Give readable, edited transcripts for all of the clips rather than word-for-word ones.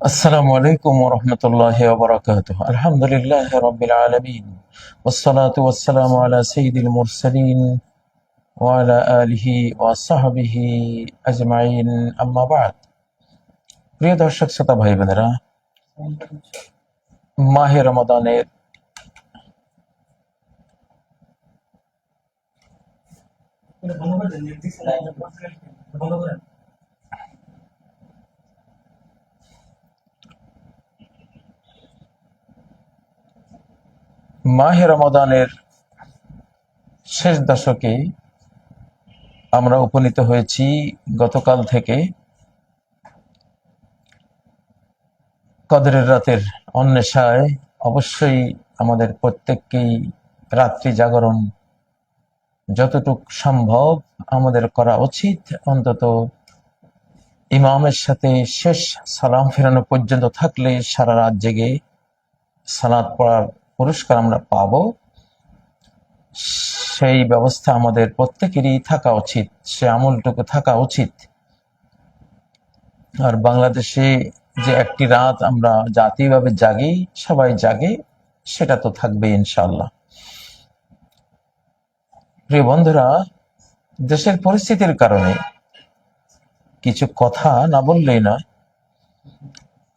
আসসালামু আলাইকুম ওয়া রাহমাতুল্লাহি ওয়া বারাকাতুহু। আলহামদুলিল্লাহি রাব্বিল আলামিন। ওয়াসসালাতু ওয়াসসালামু আলা সাইয়্যিদিল মুরসালিন ওয়া আলা আলিহি ওয়া সাহবিহি আজমাইন। আম্মা বা'দ। প্রিয় দর্শক শ্রোতা ভাই বোনেরা, মাহে রমাদানের মাহে রমাদানের শেষ দশকে আমরা উপনীত হয়েছি। গতকাল থেকে কদরের রাতের অন্বেষায় অবশ্যই আমাদের প্রত্যেককেই রাত্রি জাগরণ যতটুক সম্ভব আমাদের করা উচিত। অন্তত ইমামের সাথে শেষ সালাম ফেরানো পর্যন্ত থাকলে সারা রাত জেগে সালাত পড়ার পুরস্কার আমরা পাবো। সেই ব্যবস্থা আমাদের প্রত্যেকেরই থাকা উচিত, সে আমলটুকু থাকা উচিত। আর বাংলাদেশে যে একটি রাত আমরা জাতীয়ভাবে জাগি, সবাই জাগে, সেটা তো থাকবে ইনশাআল্লাহ। প্রিয় বন্ধুরা, দেশের পরিস্থিতির কারণে কিছু কথা না বললেই নয়।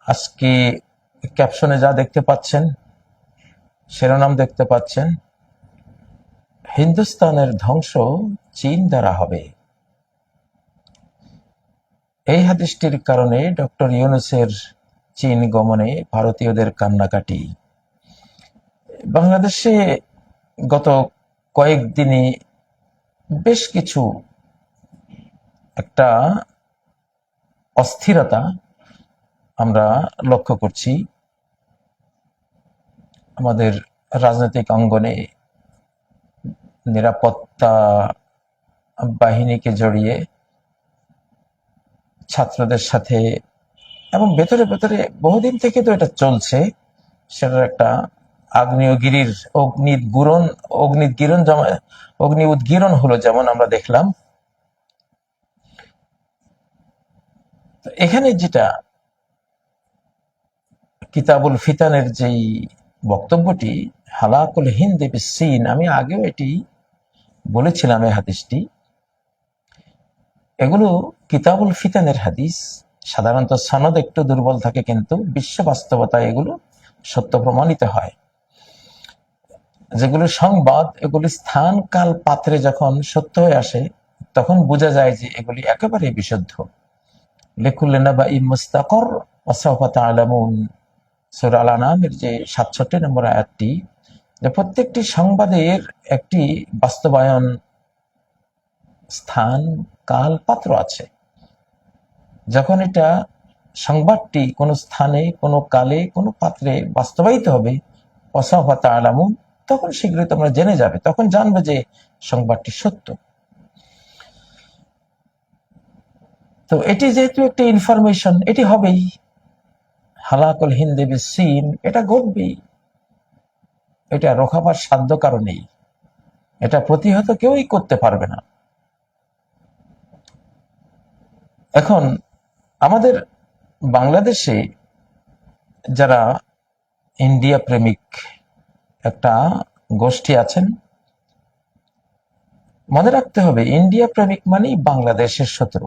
আজকে ক্যাপশনে যা দেখতে পাচ্ছেন, শিরোনাম দেখতে পাচ্ছেন, হিন্দুস্তানের ধ্বংস চীন দ্বারা হবে। এই হাদিসটির কারণে ডক্টর ইউনূসের চীন গমনে ভারতীয়দের কান্নাকাটি। বাংলাদেশে গত কয়েকদিনে বেশ কিছু একটা অস্থিরতা আমরা লক্ষ্য করছি। আমাদের রাজনৈতিক অঙ্গনে নিরাপত্তা বাহিনীকে জড়িয়ে ছাত্রদের সাথে, এবং ভেতরে ভেতরে বহুদিন থেকে তো এটা চলছে, সেটার একটা আগ্নেয়গিরির অগ্নি উদ্গীরণ হলো, যেমন আমরা দেখলাম। তো এখানে যেটা কিতাবুল ফিতানের যেই বক্তব্যটি, হালাকুল হিন্দ বিসসিন, আমি আগেও এটি বলেছিলাম। এই হাদিসটি, এগুলো কিতাবুল ফিতানের হাদিস। সাধারণত সনদ একটু দুর্বল থাকে, কিন্তু বিশ্ব বাস্তবতায় এগুলো সত্য প্রমাণিত হয়। যেগুলো সংবাদ, এগুলি স্থান কাল পাত্রে যখন সত্য হয়ে আসে, তখন বোঝা যায় যে এগুলি একেবারে বিশুদ্ধ। লিকুল্লি নাবাইন মুস্তাকর ওয়া সাওফা তা'লামুন, সূরা আল আনামের যে ৬৭ নম্বর আয়াতটি, যে প্রত্যেকটি সংবাদের একটি বাস্তবায়ন স্থান কাল পাত্র আছে। যখন এটা সংবাদটি কোনো স্থানে, কোনো কালে, কোনো পাত্রে বাস্তবায়িত হবে, ওয়া সাওফা তা'লামুন, তখন শীঘ্রই তোমরা জেনে যাবে, তখন জানবে যে সংবাদটি সত্য। তো এটি যেহেতু একটা ইনফরমেশন, এটি হবেই। হালাকুল হিন্দ বিসসিন, এটা ঘটবেই। এটা রোখাবার সাধ্য কারো নেই, এটা প্রতিহত কেউই করতে পারবে না। এখন আমাদের বাংলাদেশে যারা ইন্ডিয়া প্রেমিক একটা গোষ্ঠী আছেন, মনে রাখতে হবে ইন্ডিয়া প্রেমিক মানেই বাংলাদেশের শত্রু।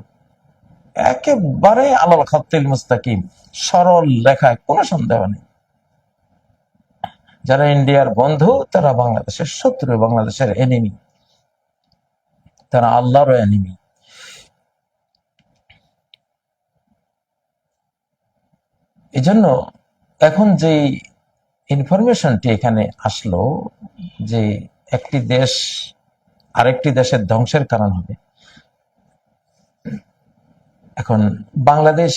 একেবারে আলাল খাত্তিল মুস্তাকিম, সরল রেখায়, কোনো সন্দেহ নেই। যারা ইন্ডিয়ার বন্ধু, তারা বাংলাদেশের শত্রু, বাংলাদেশের এনিমি, তারা আল্লাহর এনিমি। এই জন্য এখন যে ইনফরমেশনটি এখানে আসলো, যে একটি দেশ আরেকটি দেশের ধ্বংসের কারণ হবে, এখন বাংলাদেশ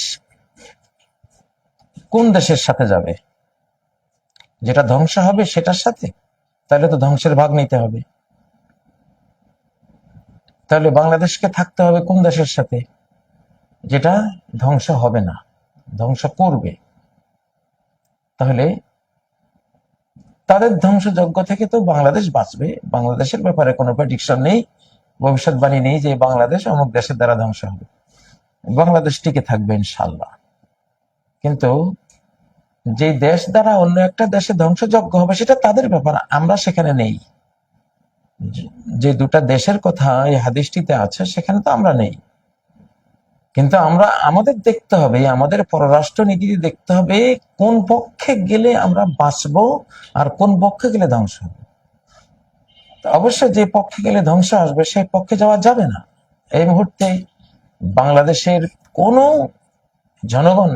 কোন দেশের সাথে যাবে? যেটা ধ্বংস হবে সেটার সাথে? তাহলে তো ধ্বংসের ভাগ নিতে হবে। তাহলে বাংলাদেশকে থাকতে হবে কোন দেশের সাথে? যেটা ধ্বংস হবে না, ধ্বংস করবে। তাহলে তাদের ধ্বংসযজ্ঞ থেকে তো বাংলাদেশ বাঁচবে। বাংলাদেশের ব্যাপারে কোনো প্রেডিকশন নেই, ভবিষ্যৎবাণী নেই যে বাংলাদেশ অমুক দেশের দ্বারা ধ্বংস হবে। বাংলাদেশ টিকে থাকবে ইনশাল্লাহ। কিন্তু যে দেশ দ্বারা অন্য একটা দেশে ধ্বংসযজ্ঞ হবে সেটা তাদের ব্যাপার, আমরা সেখানে নেই। যে দুটা দেশের কথা এই হাদিসটিতে আছে সেখানে তো আমরা নেই। কিন্তু আমরা আমাদের দেখতে হবে, আমাদের পররাষ্ট্র নীতিতে দেখতে হবে কোন পক্ষে গেলে আমরা বাঁচবো আর কোন পক্ষে গেলে ধ্বংস হবে। অবশ্যই যে পক্ষে গেলে ধ্বংস আসবে সেই পক্ষে যাওয়া যাবে না। এই মুহূর্তে বাংলাদেশের কোন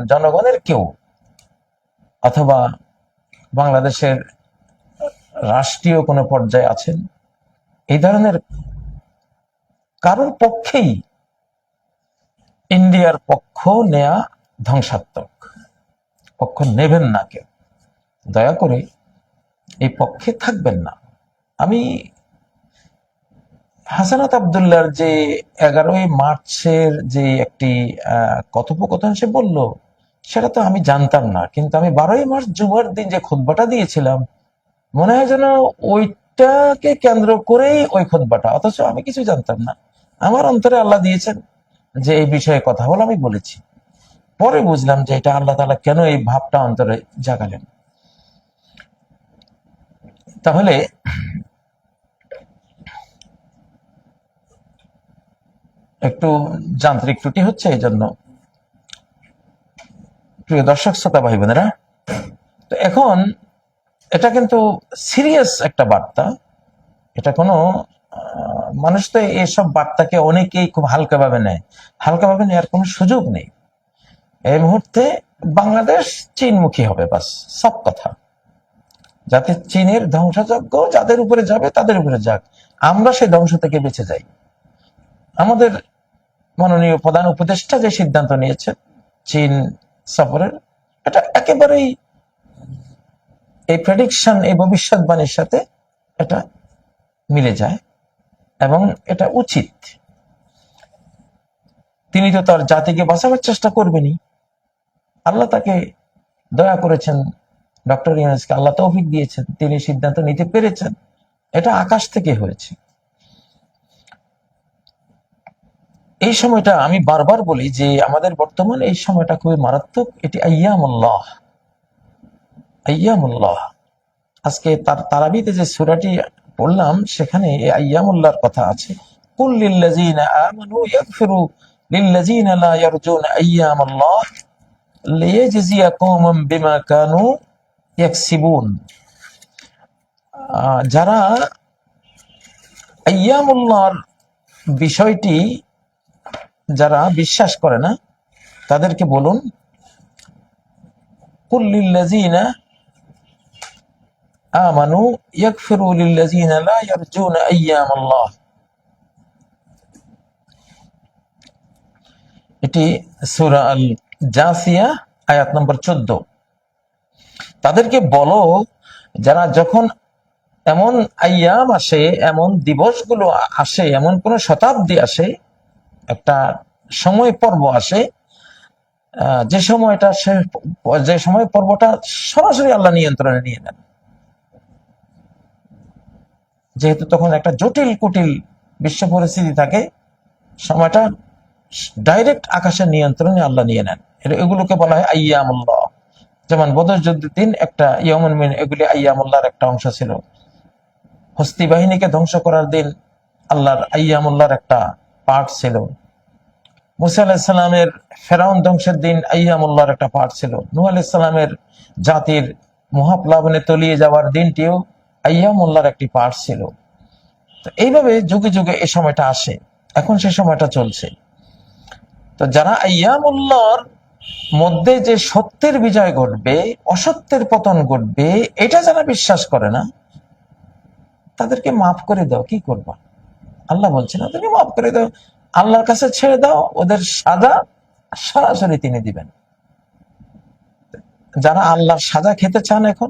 জনগণের কেউ অথবা বাংলাদেশের রাষ্ট্রীয় কোনো পর্যায়ে আছেন এই ধরনের কারোর পক্ষেই ইন্ডিয়ার পক্ষ নেয়া ধ্বংসাত্মক, পক্ষ নেবেন না কেউ, দয়া করে এই পক্ষে থাকবেন না। আমি হাসানাত আব্দুল্লাহর যে 11ই মার্চের যে একটি কথোপকথন সে বলল সেটা তো আমি জানতাম না, কিন্তু আমি 12ই মার্চ জুমার দিন যে খুতবাটা দিয়েছিলাম মনে হয় যেন ওইটাকে কেন্দ্র করেই ওই খুতবাটা, অথচ আমি কিছু জানতাম না। আমার অন্তরে আল্লাহ দিয়েছেন যে এই বিষয়ে কথা বলে আমি বলেছি। পরে বুঝলাম যে এটা আল্লাহ তাআলা কেন এই ভাবটা অন্তরে জাগালেন। তাহলে একটু যান্ত্রিক ত্রুটি হচ্ছে, এই জন্য প্রিয় দর্শক শ্রোতা ভাই বোনেরা, তো এখন এটা কিন্তু সিরিয়াস একটা বার্তা। এটা কোনো মানুষ তো এইসব বার্তাকে অনেকেই খুব হালকাভাবে নেয়, হালকাভাবে নেওয়ার কোনো সুযোগ নেই। এই মুহূর্তে বাংলাদেশ চীনমুখী হবে, বাস সব কথা। যাতে চীনের ধ্বংসযজ্ঞ যাদের উপরে যাবে তাদের উপরে যাক, আমরা সেই ধ্বংস থেকে বেঁচে যাই। আমাদের মাননীয় প্রধান উপদেষ্টা যে সিদ্ধান্ত নিয়েছে চীন সফরের, এটা একেবারেই এই প্রেডিকশন, এই ভবিষ্যৎবাণীর সাথে এটা মিলে যায় এবং এটা উচিত। তিনি তো তার জাতিকে বাঁচাবার চেষ্টা করবেনই। আল্লাহ তাকে দয়া করেছেন, ডক্টর ইউনূসকে আল্লাহ তৌফিক দিয়েছেন, তিনি সিদ্ধান্ত নিতে পেরেছেন। এটা আকাশ থেকে হয়েছে। এই সময়টা আমি বারবার বলি যে আমাদের বর্তমানে এই সময়টা খুবই মারাত্মক। এটি আইয়ামুল্লাহ, আইয়ামুল্লাহ। আজকে তারাবিতে যে সূরাটি পড়লাম সেখানে এই আইয়ামুল্লাহর কথা আছে। কুল লিল্লাযিনা আমানু ইয়াগফিরু লিল্লাযিনা লা ইয়ারজুনা আইয়ামাল্লাহ লিয়াজজিয়া কওমান বিমা কানু ইয়াকসিবুন। যারা আইয়ামুল্লাহর বিষয়টি যারা বিশ্বাস করে না তাদেরকে বলুন, কুল লিল্লাযিনা আমানু ইয়াগফিরু লিল্লাযিনা লা ইয়ারজুনা আইয়ামাল্লাহ। এটি সূরা আল জাসিয়া আয়াত নম্বর 14। তাদেরকে বলো যারা যখন এমন আইয়াম আসে, এমন দিবসগুলো আসে, এমন কোন শতাব্দী আসে, একটা সময় পর্ব আসে, যে সময়টা যে সময় পর্বটা সরাসরি আল্লাহ নিয়ন্ত্রণে নিয়ে নেন। যেহেতু তখন একটা জটিল কুটিল বিশ্ব পরিস্থিতি থাকে, সময়টা ডাইরেক্ট আকাশের নিয়ন্ত্রণে আল্লাহ নিয়ে নেন। এগুলোকে বলা হয় আইয়ামুল্লাহ। যেমন বদর যুদ্ধের দিন একটা ইয়ামুল মিন, এগুলি আইয়ামুল্লাহর একটা অংশ ছিল। হস্তি বাহিনীকে ধ্বংস করার দিন আল্লাহর আইয়ামুল্লাহর একটা পার্ট ছিল। মুসা আলাইহিস সালামের ফেরাউন ধ্বংসের দিন আইয়ামুল্লাহর একটা পার্ট ছিল। নূহ আলাইহিস সালামের জাতির মহাপ্লাবনে তলিয়ে যাওয়ার দিনটিও আইয়ামুল্লাহর একটি পার্ট ছিল। তো এইভাবে যুগে যুগে এই সময়টা আসে, এখন সে সময়টা চলছে। তো যারা আইয়ামুল্লাহর মধ্যে যে সত্যের বিজয় ঘটবে, অসত্যের পতন ঘটবে, এটা যারা বিশ্বাস করে না তাদেরকে মাফ করে দাও। কি করবা? আল্লাহ বলছেন ওদেরকে মাফ করে দাও, আল্লাহর কাছে ছেড়ে দাও, ওদের সাজা সরাসরি তিনি দিবেন। যারা আল্লাহর সাজা খেতে চান, এখন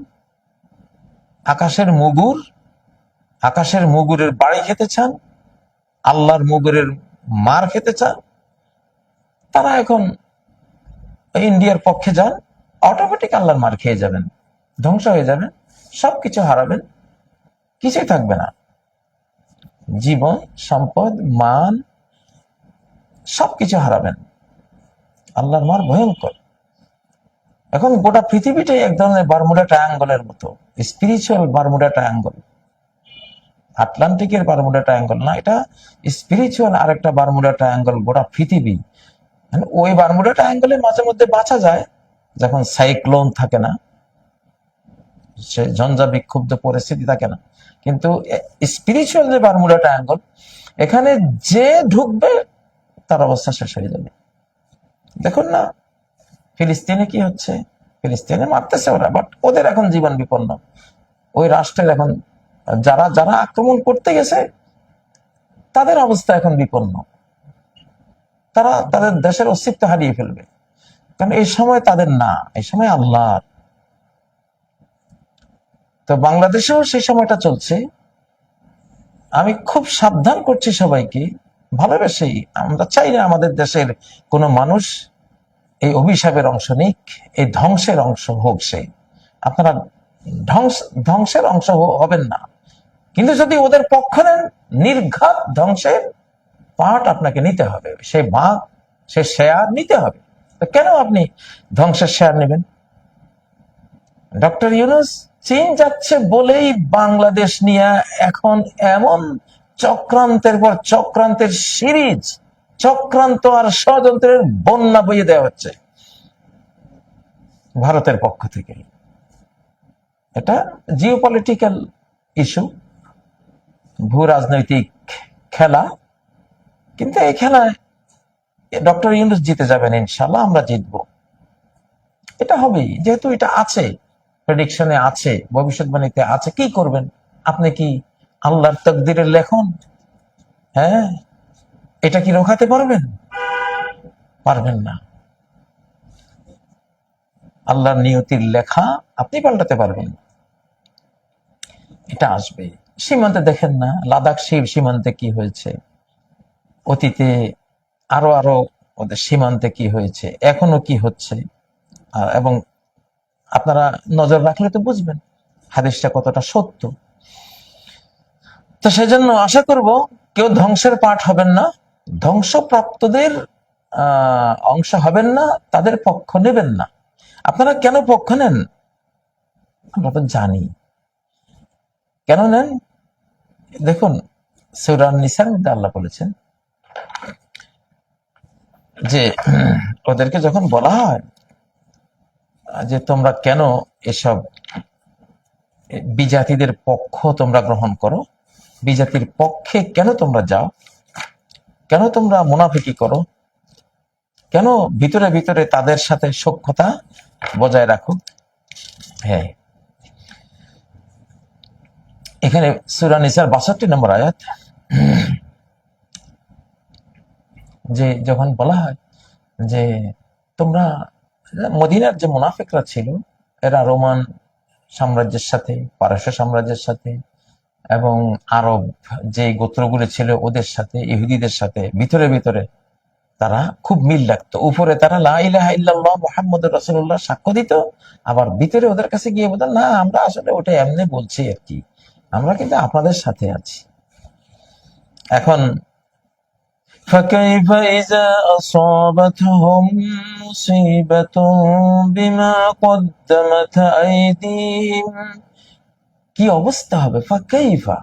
আকাশের মুগুরের বাড়ি খেতে চান, আল্লাহর মুগুরের মার খেতে চান, তারা এখন ইন্ডিয়ার পক্ষে যান, অটোমেটিক আল্লাহর মার খেয়ে যাবেন, ধ্বংস হয়ে যাবেন, সবকিছু হারাবেন, কিছুই থাকবে না। জীবন, সম্পদ, মান সবকিছু হারাবেন। আল্লাহর মার ভয়ঙ্কর। এখন গোটা পৃথিবীটাই এক ধরনের বারমুডা ট্রায়াঙ্গলের মতো, স্পিরিচুয়াল বারমুডা ট্রায়াঙ্গল। আটলান্টিকের বারমুডা ট্রায়াঙ্গল না, এটা স্পিরিচুয়াল আরেকটা বারমুডা ট্রায়াঙ্গল গোটা পৃথিবী। ওই বারমুডা ট্রায়াঙ্গলে মাঝে মধ্যে বাঁচা যায় যখন সাইক্লোন থাকে না, সে ঝঞ্ঝা বিক্ষুব্ধ পরিস্থিতি থাকে না। কিন্তু স্পিরিচুয়াল যে বারমুডা ট্রায়াঙ্গল, এখানে যে ঢুকবে তার অবস্থা শেষ হয়ে যাবে। দেখুন না ফিলিস্তিনে কি হচ্ছে, ফিলিস্তিনে মারতেছে ওরা, বাট ওদের এখন জীবন বিপন্ন। ওই রাষ্ট্রের এখন যারা যারা আক্রমণ করতে গেছে তাদের অবস্থা এখন বিপন্ন, তারা তাদের দেশের অস্তিত্ব হারিয়ে ফেলবে, কারণ এই সময় তাদের না, এই সময় আল্লাহর। তো বাংলাদেশেও সেই সময়টা চলছে। আমি খুব সাবধান করছি সবাইকে, ভালোবেসেই, আমরা চাই না আমাদের দেশের কোনো মানুষ এই অভিশাপের অংশ নিক, এই ধ্বংসের অংশ হোক সে। আপনারা ধ্বংসের অংশ হবেন না, কিন্তু যদি ওদের পক্ষ নেন, নির্ঘাত ধ্বংসের পার্ট আপনাকে নিতে হবে, সেই ভাগ, সে শেয়ার নিতে হবে। তো কেন আপনি ধ্বংসের শেয়ার নেবেন? ডক্টর ইউনূস চীন যাচ্ছে বলেই বাংলাদেশ নিয়ে এখন এমন চক্রান্তের পর চক্রান্তের সিরিজ, চক্রান্ত আর ষড়যন্ত্রের বন্যা বইয়ে দেওয়া হচ্ছে ভারতের পক্ষ থেকে। এটা জিওপলিটিক্যাল ইস্যু, ভূ রাজনৈতিক খেলা। কিন্তু এই খেলায় ডক্টর ইউনূস জিতে যাবেন ইনশাল্লাহ, আমরা জিতবো, এটা হবেই, যেহেতু এটা আছে, প্রেডিকশনে আছে, ভবিষ্যৎবাণীতে আছে। কি করবেন আপনি? কি আল্লাহর তাকদীরের লেখন? হ্যাঁ, এটা কি রোখাতে পারবেন? পারবেন না। আল্লাহর নিয়তির লেখা আপনি পাল্টাতে পারবেন না, এটা আসবে। সীমান্তে দেখেন না, লাদাখ সীমান্তে কি হয়েছে, অতীতে আরো আরো ওদের সীমান্তে কি হয়েছে, এখনো কি হচ্ছে। এবং আপনারা নজর রাখলে তো বুঝবেন হাদিসটা কতটা সত্য। তো সেজন্য আশা করব কেউ ধ্বংসের পাঠ হবেন না, ধ্বংসপ্রাপ্তদের অংশ হবেন না, তাদের পক্ষ নেবেন না। আপনারা কেন পক্ষ নেন আমরা তো জানি, কেন নেন। দেখুন সূরা নিসার মধ্যে আল্লাহ বলেছেন যে ওদেরকে যখন বলা হয় যে তোমরা কেন এসব বিজাতিদের পক্ষ তোমরা গ্রহণ করো, বিজাতির পক্ষে কেন তোমরা যাও, কেন তোমরা মুনাফিকি করো, কেন ভিতরে ভিতরে তাদের সাথে সখ্যতা বজায় রাখো। হ্যাঁ, এখানে সূরা নিসার 62 নম্বর আয়াত, যে যখন বলা হয় যে তোমরা, মদিনার যে মুনাফিকরা ছিল এরা রোমান সাম্রাজ্যের সাথে, পারস্য সাম্রাজ্যের সাথে এবং আরব যে গোত্রগুলো ছিল ওদের সাথে, ইহুদিদের সাথে ভিতরে ভিতরে তারা খুব মিল রাখতো। উপরে তারা লা ইলাহা ইল্লাল্লাহ মুহাম্মাদুর রাসূলুল্লাহ সাক্ষ্য দিত, আবার ভিতরে ওদের কাছে গিয়ে বলতেন না আমরা আসলে ওটা এমনি বলছি আর কি, আমরা কিন্তু আপনাদের সাথে আছি। এখন فكيف إذا أصابتهم مصيبة بما قدمت أيديهم, কি অবস্থা হবে, ফাকাইফা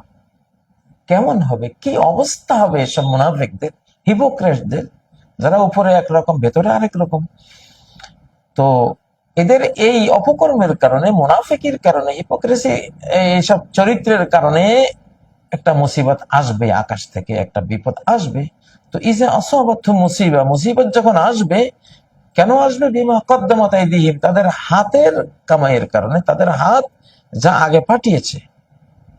কেমন হবে, কি অবস্থা হবে এসব মুনাফিকদের, হিপোক্রেটদের, যারা উপরে একরকম ভেতরে আরেক রকম। তো এদের এই অপকর্মের কারণে, মুনাফিকির কারণে, হিপোক্রেসি, এইসব চরিত্রের কারণে একটা মুসিবত আসবে, আকাশ থেকে একটা বিপদ আসবে। তো ইজা আসাবাতহু মুসিবা, মুসিবত যখন আসবে, কেন আসবে? বিমা কদ্দামাত আইদিহিম, তাদের হাতের কামাইয়ের কারণে, তাদের হাত যা আগে পাঠিয়েছে,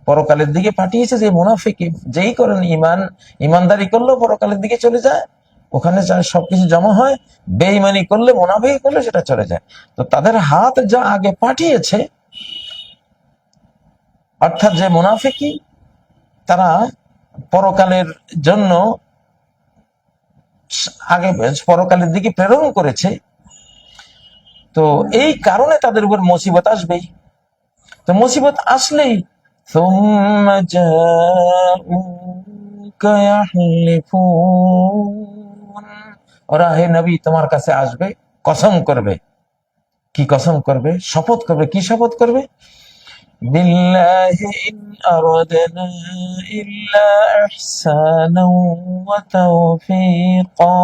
পরকালের দিকে পাঠিয়েছে। যে মুনাফিকি যেই করেন, ইমানদারি করলেও পরকালের দিকে চলে যায়, ওখানে সবকিছু জমা হয়। বেঈমানি করলে, মুনাফিকি করলে সেটা চলে যায়। তো তাদের হাত যা আগে পাঠিয়েছে, অর্থাৎ যে মুনাফিকি তারা পরকালের জন্য আগে পরকালের দিকে প্রেরণ করেছে, তো এই কারণে তাদের উপর মুসিবত আসবেই। তো মুসিবত আসলেই ثم جاءوك يحلفون, ওরা হে নবী তোমার কাছে আসবে, কসম করবে, কি কসম করবে, শপথ করবে, কি শপথ করবে? বিল্লাহি ইন আরাদনা ইল্লা ইহসানাও ওয়া তাওফীকা।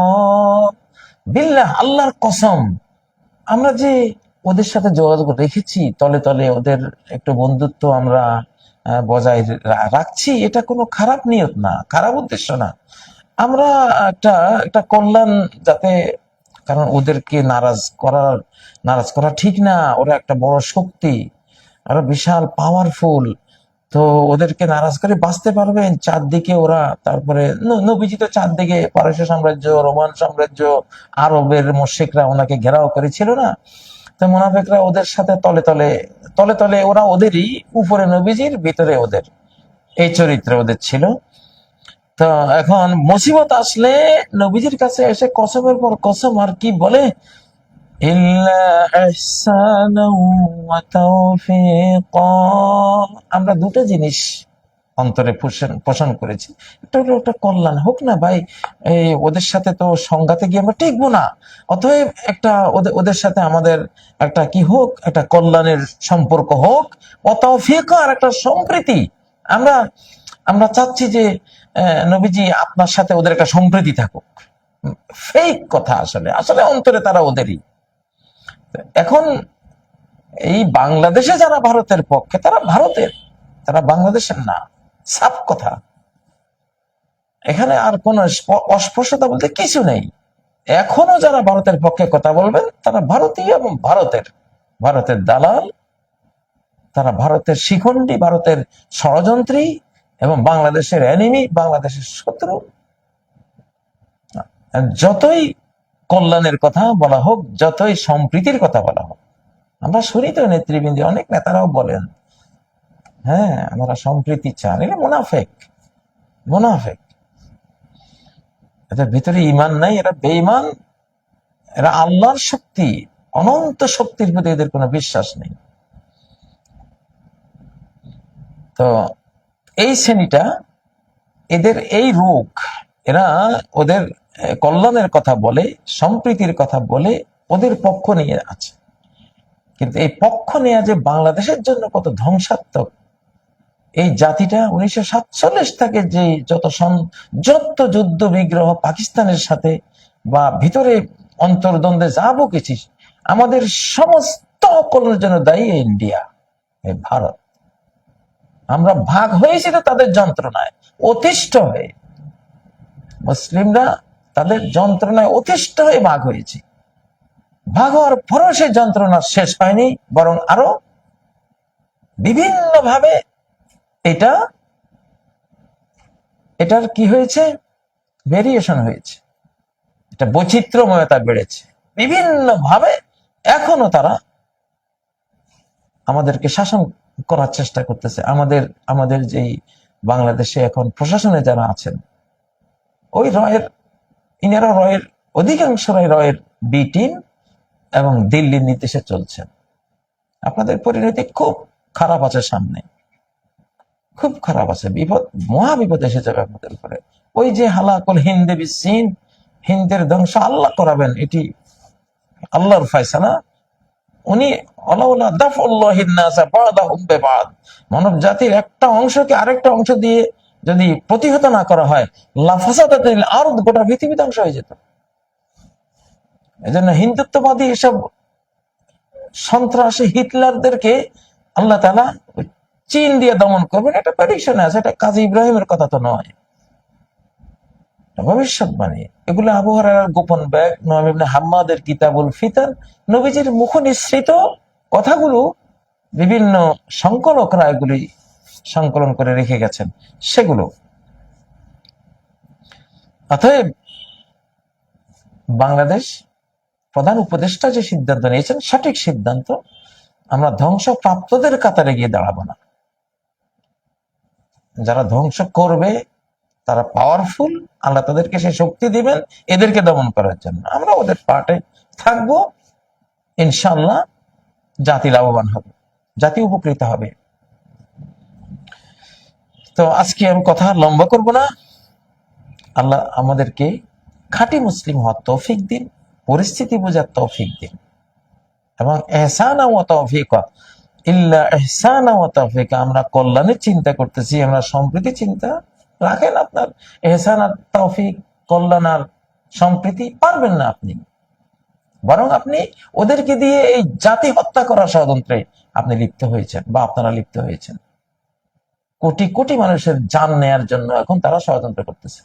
বিল্লাহ, আল্লাহর কসম, আমরা যে ওদের সাথে যোগাযোগ রেখেছি, তলে তলে ওদের একটু বন্ধুত্ব আমরা বজায় রাখছি, এটা কোনো খারাপ নিয়ত না, খারাপ উদ্দেশ্য না। আমরা একটা একটা কল্যাণ যাতে, কারণ ওদেরকে নারাজ করা ঠিক না। ওরা একটা বড় শক্তি, ওরা বিশাল পাওয়ারফুল। তো ওদেরকে নারাজ করে বাঁচতে পারবেন? চারদিকে ওরা, তারপরে নবীজি তো চারদিকে পারস্য সাম্রাজ্য, রোমান সাম্রাজ্য, আরবের মুশরিকরা ওনাকে ঘেরাও করেছিল না? তো মুনাফিকরা ওদের সাথে তলে তলে তলে তলে, ওরা ওদেরই, উপরে নবীজির, ভিতরে ওদের, এই চরিত্র ওদের ছিল। তো এখন মুসিবত আসলে নবীজির কাছে এসে কসমের পর কসম, আর কি বলে? ইল্লা ইহসানাও ওয়া তাওফীকা। আমরা দুটো জিনিস অন্তরে পোষণ করেছি। একটা হলো একটা কল্যাণ হোক না ভাই, এই ওদের সাথে তো সংঘাতে গিয়ে আমরা টিকবো না। অতএব একটা ওদের সাথে আমাদের একটা কি হোক, একটা কল্যাণের সম্পর্ক হোক। ওয়া তাওফীকা, আর একটা সম্প্রীতি। আমরা আমরা চাচ্ছি যে নবীজি আপনার সাথে ওদের একটা সম্প্রীতি থাকুক। ফেক কথা, আসলে আসলে অন্তরে তারা ওদেরই। এখন এই বাংলাদেশে যারা ভারতের পক্ষে, তারা ভারতের, তারা বাংলাদেশের না, সাফ কথা। এখানে আর কোন অস্পষ্টতা বলতে কিছু নেই। এখনো যারা ভারতের পক্ষে কথা বলবেন, তারা ভারতীয় এবং ভারতের দালাল, তারা ভারতের শিখণ্ডী, ভারতের ষড়যন্ত্রী এবং বাংলাদেশের এনিমি, বাংলাদেশের শত্রু। যতই কল্যাণের কথা বলা হোক, যতই সম্প্রীতির কথা বলা হোক, আমরা শুনি তো নেতৃবৃন্দ, অনেক নেতারাও বলেন, হ্যাঁ আমরা সম্প্রীতি চান। এটা মুনাফেক, মুনাফেক। এদের ভিতরে ইমান নাই, এরা বেঈমান, এরা আল্লাহর শক্তি, অনন্ত শক্তির প্রতি এদের কোনো বিশ্বাস নেই। তো এই শ্রেণীটা, এদের এই রোগ, এরা ওদের কল্যাণের কথা বলে, সম্প্রীতির কথা বলে, ওদের পক্ষ নিয়ে আছে। কিন্তু এই পক্ষ নেওয়া যে বাংলাদেশের জন্য কত ধ্বংসাত্মক, এই জাতিটা 1947 থেকে যে যত যুদ্ধ বিগ্রহ পাকিস্তানের সাথে বা ভিতরে অন্তর্দ্বন্দ্বে যা বকেছি, আমাদের সমস্ত অকল্যাণের জন্য দায়ী ইন্ডিয়া, এই ভারত। আমরা ভাগ হয়েছি তো তাদের যন্ত্রণায় অতিষ্ঠ হয়ে, মুসলিমরা তাদের যন্ত্রণায় অতিষ্ঠ হয়ে ভাগ হয়েছি। ভাগ হওয়ার পরও সেই যন্ত্রণা শেষ হয়নি, বরং আরো বিভিন্ন ভাবে এটার কি হয়েছে, ভেরিয়েশন হয়েছে, এটা বৈচিত্র্যময়তা বেড়েছে বিভিন্ন ভাবে। এখনো তারা আমাদেরকে শাসন করার চেষ্টা করতেছে। আমাদের যেই বাংলাদেশে এখন প্রশাসনে যারা আছেন, ওই ইনারা অধিকাংশ রয়ের বি টিম এবং দিল্লির নির্দেশে চলছেন। আপনাদের পরিণতি খুব খারাপ আছে সামনে, খুব খারাপ আছে। বিপদ, মহা বিপদ এসে যাবে আপনাদের উপরে। ওই যে হালাকুল হিন্দে বিসিন, হিন্দের ধ্বংস আল্লাহ করাবেন, এটি আল্লাহর ফয়সালা। উনি মানব জাতির একটা অংশকে আরেকটা অংশ দিয়ে যদি প্রতিহত না করা হয়, আর গোটা পৃথিবী ধ্বংস হয়ে যেত। এজন্য হিন্দুত্ববাদী এসব সন্ত্রাসী হিটলারদেরকে আল্লাহ তাআলা চীন দিয়ে দমন করবেন, এটা প্রেডিকশন আছে, এটা কাজী ইব্রাহিমের কথা তো নয়, ভবিষ্যৎবাণী। এগুলো আবু হুরায়রার গোপন ব্যাগ, নুআইম ইবনে হাম্মাদের কিতাবুল ফিতান, নবীজির মুখ নিঃসৃত কথাগুলো বিভিন্ন সংকলকরা এগুলি সংকলন করে রেখে গেছেন, সেগুলো। অতএব বাংলাদেশ প্রধান উপদেষ্টা যে সিদ্ধান্ত নিয়েছেন, সঠিক সিদ্ধান্ত। আমরা ধ্বংসপ্রাপ্তদের কাতারে গিয়ে দাঁড়াবো না। যারা ধ্বংস করবে তারা পাওয়ারফুল, আল্লাহ তাদেরকে সেই শক্তি দিবেন এদেরকে দমন করার জন্য। আমরা ওদের পার্টে থাকবো, ইনশাআল্লাহ জাতি লাভবান হবে, জাতি উপকৃত হবে। তো আজকে আমি কথা লম্বা করব না। আল্লাহ আমাদেরকে খাঁটি মুসলিম হওয়ার তৌফিক দিন, পরিস্থিতি বোঝার তৌফিক দিন, এবং ইহসানা ওয়া তাওফীকা, ইল্লা ইহসানা ওয়া তাওফীকা, আমরা কল্যাণের চিন্তা করতেছি, আমরা সম্প্রীতি চিন্তা রাখেন। আপনার ইহসান আর তৌফিক, কল্যাণ আর সম্প্রীতি পারবেন না আপনি, বরং আপনি ওদেরকে দিয়ে এই জাতি হত্যা করার ষড়যন্ত্রে আপনি লিপ্ত হয়েছেন বা আপনারা লিপ্ত হয়েছেন। কোটি কোটি মানুষের জান নেয়ার জন্য এখন তারা ষড়যন্ত্র করতেছে।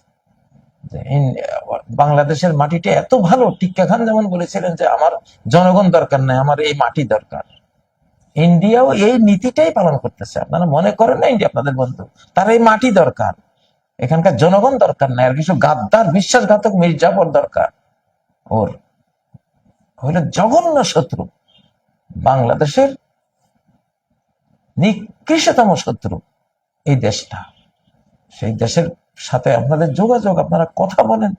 বাংলাদেশের মাটিটা এত ভালো, টিক্কা খান যেমন বলেছিলেন যে আমার জনগণ দরকার নাই, আমার এই মাটি দরকার। ইন্ডিয়াও এই নীতিটাই পালন করতেছে। আপনারা মনে করেন না ইন্ডিয়া আপনাদের বন্ধু, তার এই মাটি দরকার, এখানকার জনগণ দরকার নাই, আর কিছু গাদ্দার বিশ্বাসঘাতক মির্জাফর দরকার। ওর হইল জঘন্য শত্রু, বাংলাদেশের নিকৃষ্টতম শত্রু এই দেশটা। সেই দেশের সাথে আপনাদের যোগাযোগ, আপনারা কথা বলেন,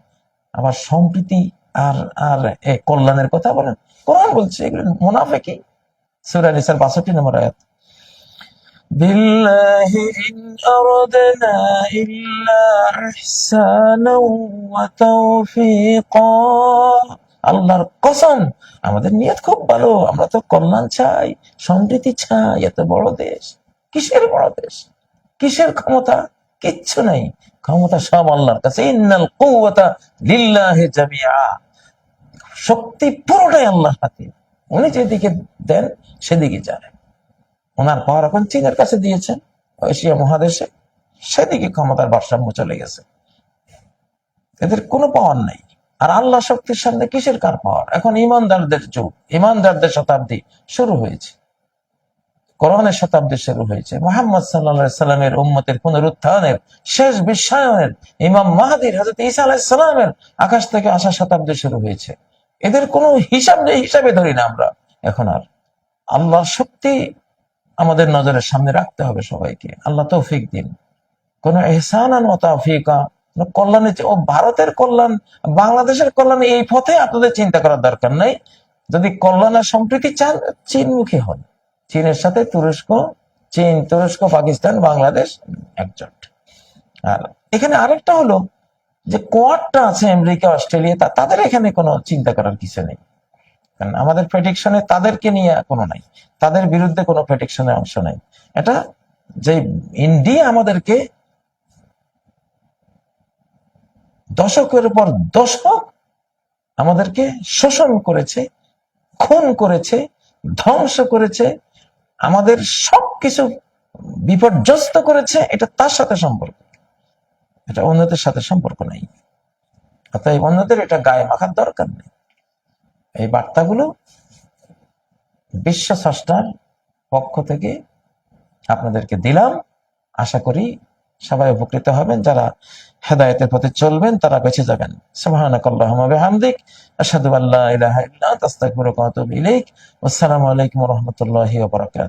আবার সম্প্রীতি আর আর কল্যাণের কথা বলেন। কোরআন বলছে এগুলো মুনাফিকি। সূরা নিসার 62 নম্বর আয়াত। বিল্লাহি ইন আরাদনা ইল্লা ইহসানা ওয়া তাওফীকা, আল্লাহর কসম আমাদের নিয়ত খুব ভালো, আমরা তো কল্যাণ চাই, সম্প্রীতি চাই। এত বড় দেশ, কিসের বড় দেশ, কিসের ক্ষমতা, কিচ্ছু নাই, ক্ষমতা সব আল্লাহর কাছে। ইন্নাল কুওয়াতা লিল্লাহি জামিআ, শক্তি পুরোটাই আল্লাহর হাতে, উনি যেদিকে দেন সেদিকে যায়। ওনার পাওয়ার এখন চীনের কাছে দিয়েছেন, এশিয়া মহাদেশে, সেদিকে ক্ষমতার ভারসাম্য চলে গেছে, এদের কোনো পাওয়ার নাই। আর আল্লাহ শক্তির সামনে কিসের কার পাওয়ার? এখন ইমানদারদের যুগ, ইমানদারদের শতাব্দী শুরু হয়েছে, কোরআনের শতাব্দী শুরু হয়েছে, মুহাম্মদ সাল্লাল্লাহু আলাইহি সাল্লামের উম্মতের পুনরুত্থানের, শেষ বিশ্বায়নের, ইমাম মাহদীর, হযরত ঈসা আলাইহিস সালামের আকাশ থেকে আসা শতাব্দী শুরু হয়েছে। এদের কোনো হিসাব নেই, হিসাবে ধরি না আমরা এখন আর। আল্লাহর শক্তি আমাদের নজরের সামনে রাখতে হবে সবাইকে। আল্লাহ তৌফিক দিন। কোন ইহসানান ওয়া তাওফীকা, কল্যাণের, ও ভারতের কল্যাণ, বাংলাদেশের কল্যাণ, এই পথে আপনাদের চিন্তা করার দরকার নাই। যদি কল্যাণ আর সম্প্রীতি চান, চীনমুখী হন। চীনের সাথে তুরস্ক, চীন, তুরস্ক, পাকিস্তান, বাংলাদেশ একজোট। আর এখানে আরেকটা হলো যে কোয়াডটা আছে আমেরিকা, অস্ট্রেলিয়া, তাদের এখানে কোনো চিন্তা করার কিছু নেই, কারণ আমাদের প্রেডিকশনে তাদেরকে নিয়ে কোনো নাই, তাদের বিরুদ্ধে কোনো প্রেডিকশনে অংশ নাই। এটা যে ইন্ডিয়া আমাদেরকে দশকের পর দশক আমাদেরকে শোষণ করেছে, খুন করেছে, ধ্বংস করেছে, আমাদের সবকিছু বিপর্যস্ত করেছে, এটা তার সাথে সম্পর্ক, এটা অন্যদের সাথে সম্পর্ক নাই। অতএব অন্যদের এটা গায়ে মাখার দরকার নেই। এই বার্তাগুলো বিশ্ব স্রষ্টার পক্ষ থেকে আপনাদেরকে দিলাম। আশা করি সবাই উপকৃত হবেন। যারা হেদায়েতের পথে চলবেন তারা বেঁচে যাবেন। সুবহানাকাল্লাহুম্মা ওয়া বিহামদিক, আশহাদু আল্লা ইলাহা ইল্লা আনতা, আস্তাগফিরুকা ওয়া আতুবু ইলাইক। আসসালামু আলাইকুম ওয়া রাহমাতুল্লাহি ওয়া বারাকাতুহু।